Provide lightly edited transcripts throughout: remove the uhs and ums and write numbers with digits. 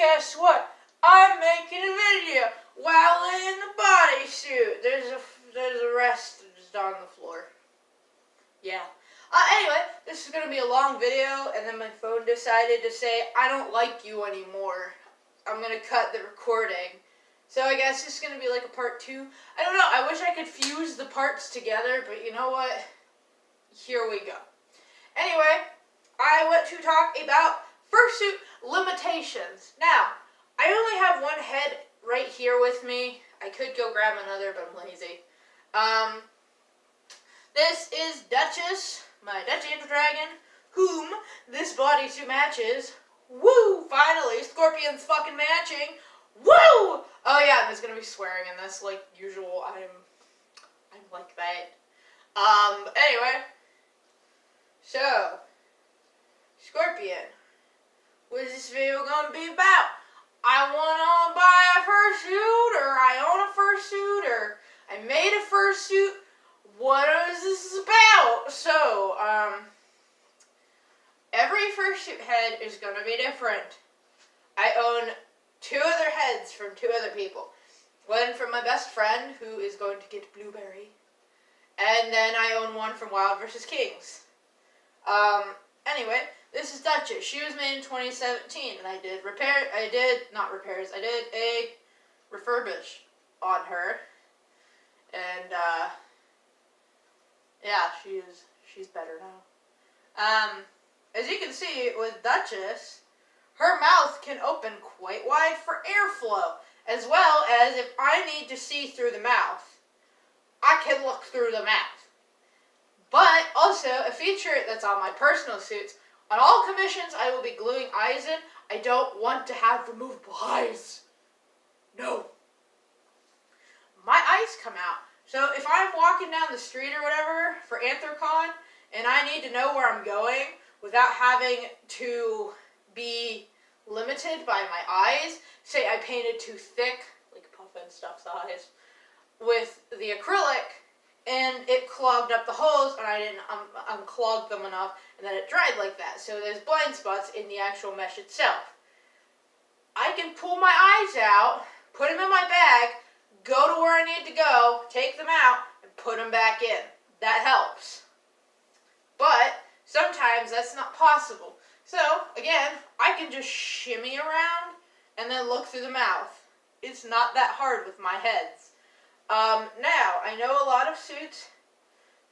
guess what? I'm making a video while in the bodysuit. There's a rest just on the floor. Yeah. Anyway, this is going to be a long video, and then my phone decided to say, I don't like you anymore. I'm going to cut the recording. So I guess it's going to be like a part 2. I don't know, I wish I could fuse the parts together, but you know what? Here we go. Anyway, I want to talk about fursuit limitations. Now, I only have one head right here with me. I could go grab another, but I'm lazy. This is Duchess, my Dutch Angel Dragon, whom this bodysuit matches. Woo! Finally, Scorpion's fucking matching. Woo! Oh yeah, there's gonna be swearing in this, like usual. I'm like that. Anyway. So, Scorpion, what is this video gonna be about? I wanna buy a fursuit, or I own a fursuit, or I made a fursuit. What is this about? So, every fursuit head is gonna be different. I own 2 other heads from 2 other people. One from my best friend, who is going to get Blueberry. And then I own one from Wild vs. Kings. Anyway, this is Duchess. She was made in 2017, and I did a refurbish on her. And, yeah, she's better now. As you can see, with Duchess, her mouth can open quite wide for airflow, as well as if I need to see through the mouth, I can look through the mouth. But also, a feature that's on my personal suits, on all commissions I will be gluing eyes in. I don't want to have removable eyes. No. My eyes come out. So if I'm walking down the street or whatever for Anthrocon, and I need to know where I'm going without having to be limited by my eyes, say I painted too thick, like Puffin Stuff's eyes, with the acrylic, and it clogged up the holes, and I didn't unclog them enough, and then it dried like that. So there's blind spots in the actual mesh itself. I can pull my eyes out, put them in my bag, go to where I need to go, take them out, and put them back in. That helps. But sometimes that's not possible. So, again, I can just shimmy around and then look through the mouth. It's not that hard with my heads. Now, I know a lot of suits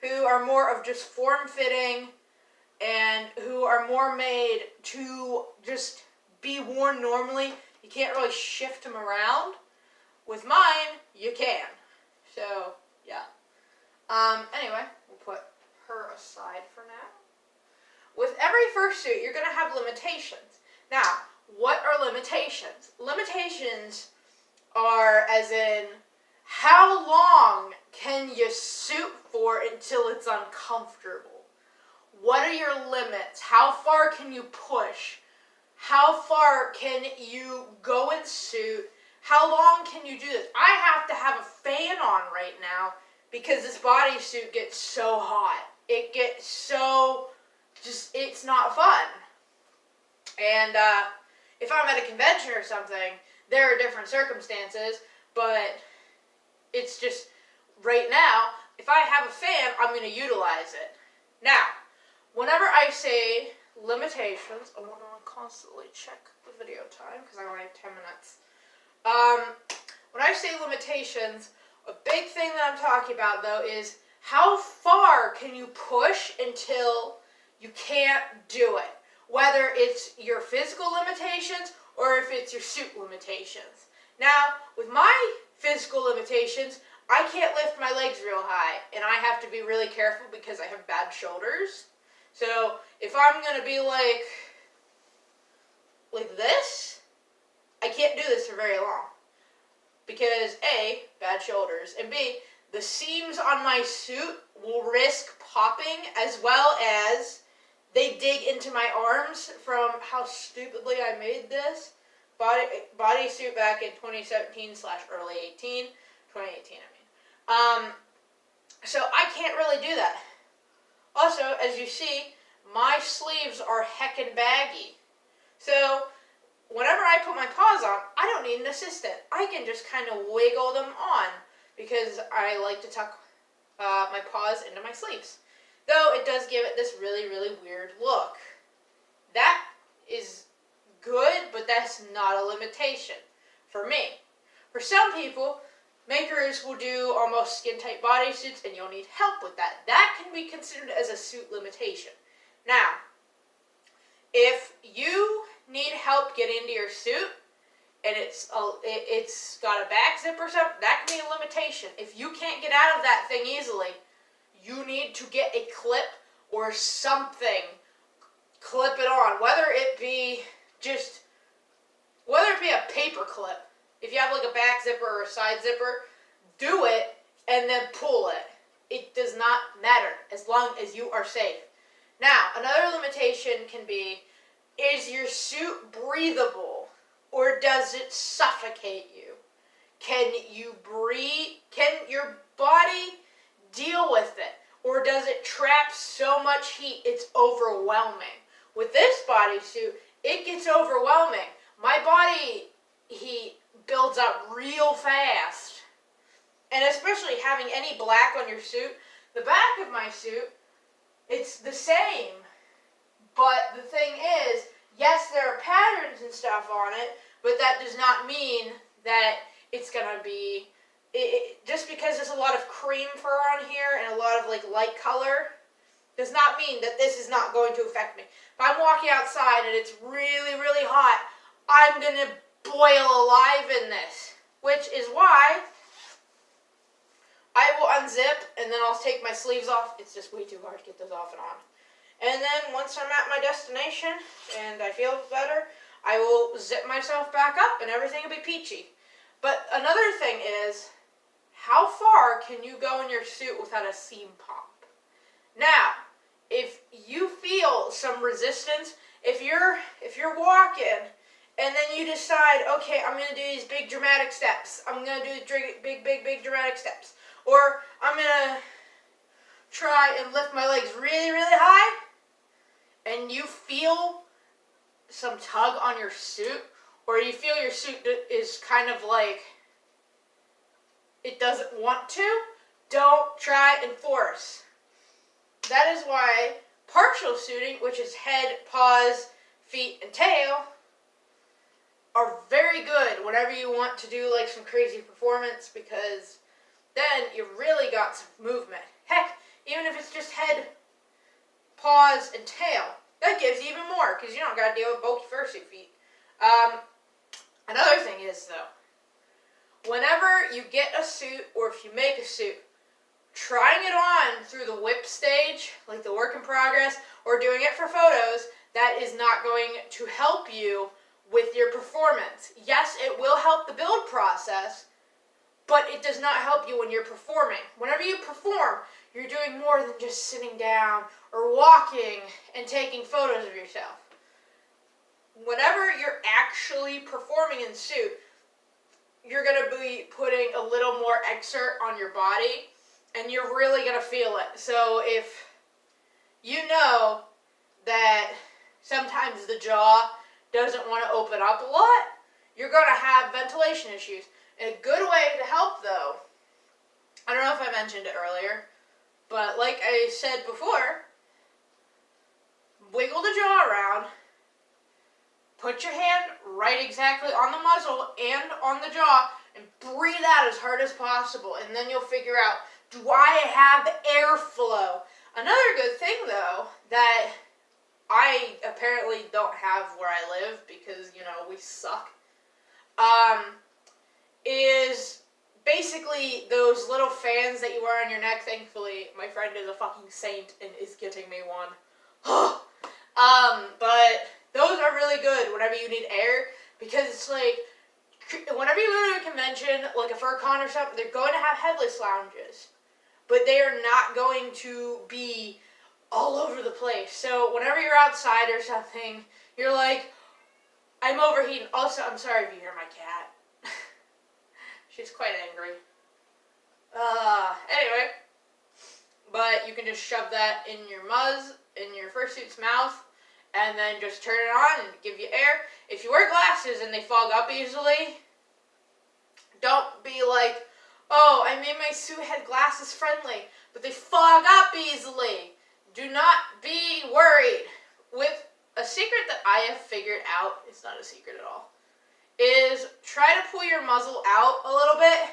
who are more of just form-fitting and who are more made to just be worn normally. You can't really shift them around. With mine, you can. So, yeah. Anyway, we'll put her aside for now. With every fursuit, you're going to have limitations. Now, what are limitations? Limitations are as in, how long can you suit for until it's uncomfortable? What are your limits? How far can you push? How far can you go in suit? How long can you do this? I have to have a fan on right now because this bodysuit gets so hot. It gets so, it's not fun. And if I'm at a convention or something, there are different circumstances, but it's just, right now, if I have a fan, I'm going to utilize it. Now, whenever I say limitations, I want to constantly check the video time because I only have 10 minutes. When I say limitations, a big thing that I'm talking about, though, is how far can you push until you can't do it? Whether it's your physical limitations or if it's your suit limitations. Now, with my physical limitations, I can't lift my legs real high, and I have to be really careful because I have bad shoulders. So, if I'm going to be like this, I can't do this for very long. Because A, bad shoulders, and B, the seams on my suit will risk popping, as well as they dig into my arms from how stupidly I made this bodysuit back in 2017/early 2018, I mean. So I can't really do that. Also, as you see, my sleeves are heckin' baggy. So whenever I put my paw paws on, I don't need an assistant. I can just kind of wiggle them on because I like to tuck my paws into my sleeves. Though it does give it this really, really weird look. That is good, but that's not a limitation for me. For some people, makers will do almost skin-tight bodysuits, and you'll need help with that. That can be considered as a suit limitation. Now, if you need help getting into your suit, and it's got a back zip or something, that can be a limitation. If you can't get out of that thing easily, you need to get a clip or something. Clip it on, whether it be a paper clip. If you have like a back zipper or a side zipper, do it and then pull it. It does not matter as long as you are safe. Now, another limitation can be, is your suit breathable or does it suffocate you? Can you breathe? Can your body deal with it? Or does it trap so much heat it's overwhelming? With this bodysuit, it gets overwhelming. My body heat builds up real fast. And especially having any black on your suit, the back of my suit, it's the same. But the thing is, yes, there are patterns and stuff on it, but that does not mean that it's going to be, just because there's a lot of cream fur on here and a lot of like light color, does not mean that this is not going to affect me. If I'm walking outside and it's really, really hot, I'm going to boil alive in this, which is why I will unzip and then I'll take my sleeves off. It's just way too hard to get those off and on. And then once I'm at my destination and I feel better, I will zip myself back up and everything will be peachy. But another thing is, how far can you go in your suit without a seam pop? Now, if you feel some resistance, if you're walking and then you decide, okay, I'm going to do these big dramatic steps. I'm going to do big dramatic steps. Or I'm going to try and lift my legs really, really high, and you feel some tug on your suit, or you feel your suit is kind of like it doesn't want to, don't try and force. That is why partial suiting, which is head, paws, feet, and tail, are very good whenever you want to do like some crazy performance, because then you really got some movement. Heck, even if it's just head, paws, and tail, that gives even more because you don't got to deal with bulky fursuit feet. Another thing is though, whenever you get a suit or if you make a suit, trying it on through the whip stage, like the work in progress, or doing it for photos, that is not going to help you with your performance. Yes, it will help the build process, but it does not help you when you're performing. Whenever you perform, you're doing more than just sitting down or walking and taking photos of yourself. Whenever you're actually performing in suit, you're going to be putting a little more exert on your body, and you're really going to feel it. So if you know that sometimes the jaw doesn't want to open up a lot, you're going to have ventilation issues. And a good way to help though, I don't know if I mentioned it earlier, but like I said before, wiggle the jaw around, put your hand right exactly on the muzzle and on the jaw, and breathe out as hard as possible, and then you'll figure out, do I have airflow? Another good thing though, that I apparently don't have where I live because, you know, we suck, is basically those little fans that you wear on your neck. Thankfully, my friend is a fucking saint and is getting me one. But those are really good whenever you need air, because it's like, whenever you go to a convention, like a fur con or something, they're going to have headless lounges, but they are not going to be all over the place. So whenever you're outside or something, you're like, I'm overheating. Also, I'm sorry if you hear my cat. She's quite angry. Anyway, but you can just shove that in your fursuit's mouth, and then just turn it on and give you air. if you wear glasses and they fog up easily, don't be like, oh, I made my suit head glasses friendly, but they fog up easily. Do not be worried. With a secret that I have figured out, it's not a secret at all, is try to pull your muzzle out a little bit.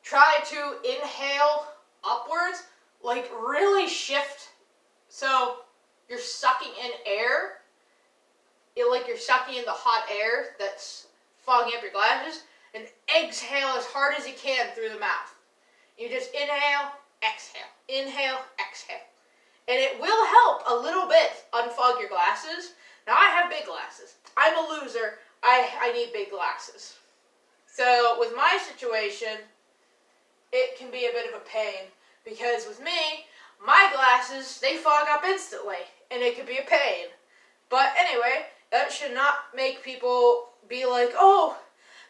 Try to inhale upwards, like really shift so you're sucking in air, like you're sucking in the hot air that's fogging up your glasses, and exhale as hard as you can through the mouth. You just inhale, exhale, and it will help a little bit unfog your glasses. Now I have big glasses. I'm a loser. I need big glasses. So with my situation, it can be a bit of a pain because with me, my glasses, they fog up instantly and it can be a pain. But anyway, that should not make people be like, oh,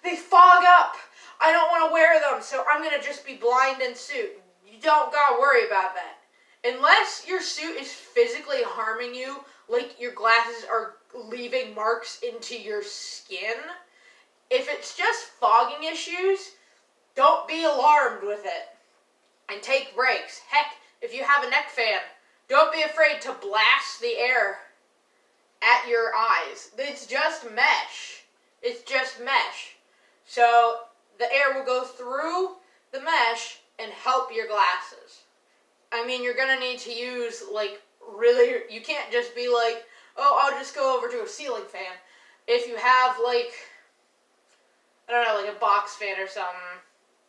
they fog up. I don't want to wear them, so I'm going to just be blind in suit. You don't got to worry about that. Unless your suit is physically harming you, like your glasses are leaving marks into your skin, if it's just fogging issues, don't be alarmed with it. And take breaks. Heck, if you have a neck fan, don't be afraid to blast the air at your eyes. It's just mesh. It's just mesh. So the air will go through the mesh and help your glasses. I mean, you're going to need to use, like, really, you can't just be like, oh, I'll just go over to a ceiling fan. If you have, like, I don't know, like a box fan or something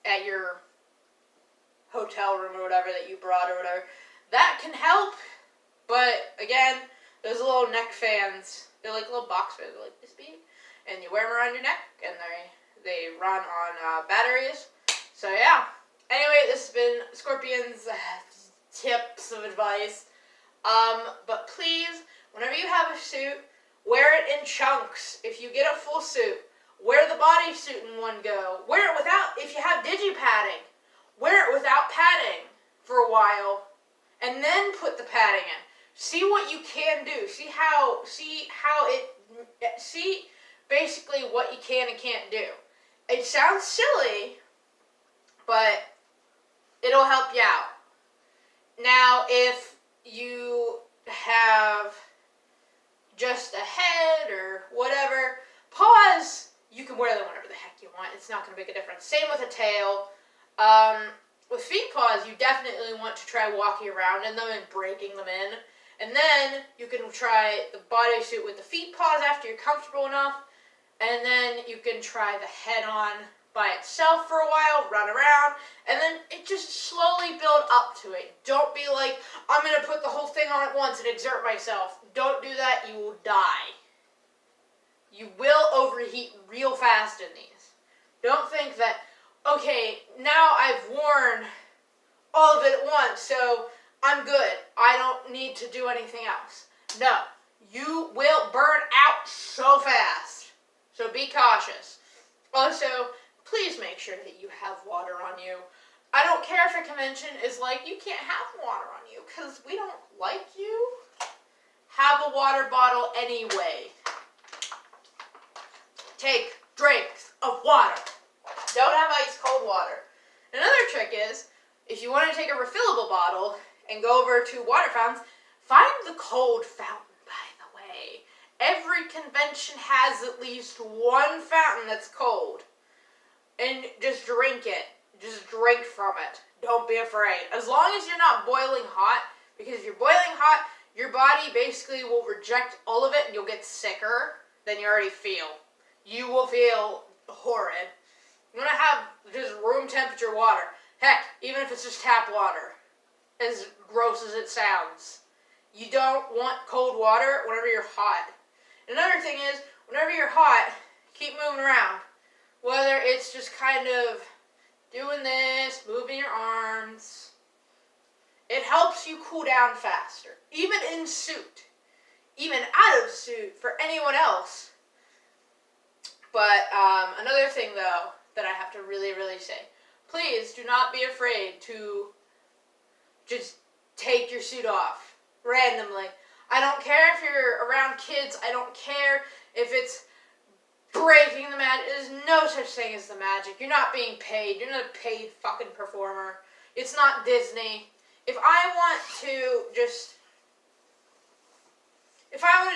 at your hotel room or whatever that you brought or whatever, that can help. But, again, those little neck fans, they're like little box fans, they're like this big, and you wear them around your neck, and they run on batteries. So, yeah. Anyway, this has been Scorpion's tips of advice. But please, whenever you have a suit, wear it in chunks. If you get a full suit, wear the bodysuit in one go. Wear it without, if you have digi-padding, wear it without padding for a while, and then put the padding in. See what you can do. See basically what you can and can't do. It sounds silly, but it'll help you out. Now, if you have just a head or whatever, paws, you can wear them whenever the heck you want. It's not going to make a difference. Same with a tail. With feet paws, you definitely want to try walking around in them and breaking them in. And then you can try the bodysuit with the feet paws after you're comfortable enough. And then you can try the head on by itself for a while, run around, and then it just slowly build up to it. Don't be like, I'm going to put the whole thing on at once and exert myself. Don't do that, you will die. You will overheat real fast in these. Don't think that, okay, now I've worn all of it at once, so I'm good. I don't need to do anything else. No, you will burn out so fast. So be cautious. Also, please make sure that you have water on you. I don't care if a convention is like, you can't have water on you because we don't like you. Have a water bottle anyway. Take drinks of water. Don't have ice cold water. Another trick is, if you want to take a refillable bottle and go over to water fountains, find the cold fountain, by the way. Every convention has at least one fountain that's cold. And just drink it. Just drink from it. Don't be afraid. As long as you're not boiling hot, because if you're boiling hot, your body basically will reject all of it and you'll get sicker than you already feel. You will feel horrid. You want to have just room temperature water. Heck, even if it's just tap water. As gross as it sounds. You don't want cold water whenever you're hot. Another thing is, whenever you're hot, keep moving around. Whether it's just kind of doing this, moving your arms. It helps you cool down faster. Even in suit. Even out of suit for anyone else. But another thing, though, that I have to really, really say. Please do not be afraid to just take your suit off randomly. I don't care if you're around kids. I don't care if it's breaking the magic. There's no such thing as the magic. You're not being paid. You're not a paid fucking performer. It's not Disney. If I want to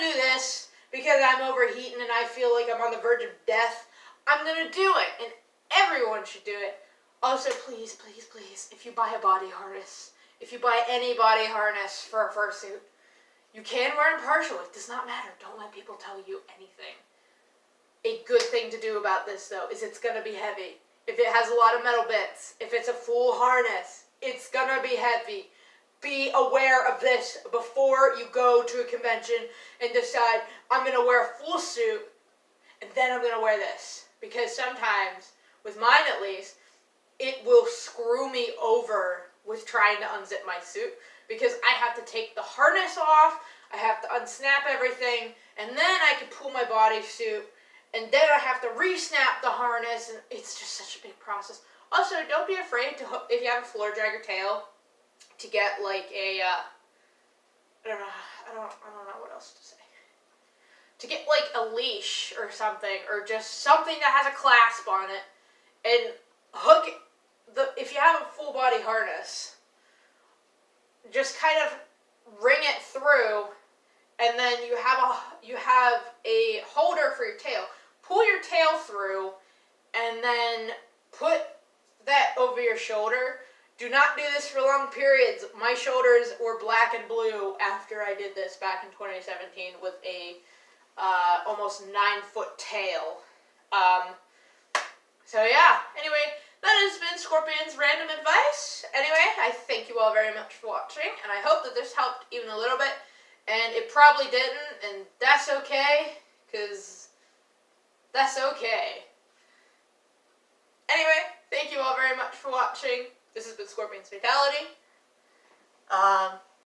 do this because I'm overheating and I feel like I'm on the verge of death, I'm gonna do it, and everyone should do it. Also, please, please, please, if you buy a body harness, if you buy any body harness for a fursuit, you can wear impartial. It does not matter. Don't let people tell you anything. A good thing to do about this, though, is it's gonna be heavy. If it has a lot of metal bits, if it's a full harness, it's gonna be heavy. Be aware of this before you go to a convention and decide, I'm going to wear a full suit and then I'm going to wear this. Because sometimes, with mine at least, it will screw me over with trying to unzip my suit. Because I have to take the harness off, I have to unsnap everything, and then I can pull my bodysuit, and then I have to re-snap the harness, and it's just such a big process. Also, don't be afraid to, if you have a floor dragger tail, to get like a, I don't know what else to say. To get like a leash or something, or just something that has a clasp on it, and hook it, if you have a full body harness, just kind of ring it through, and then you have a holder for your tail. Pull your tail through, and then put that over your shoulder. Do not do this for long periods. My shoulders were black and blue after I did this back in 2017 with a almost 9-foot tail. So yeah, anyway, that has been Scorpion's random advice. Anyway, I thank you all very much for watching, and I hope that this helped even a little bit. And it probably didn't, and that's okay, because that's okay. Anyway, thank you all very much for watching. This has been Scorpion's Fatality.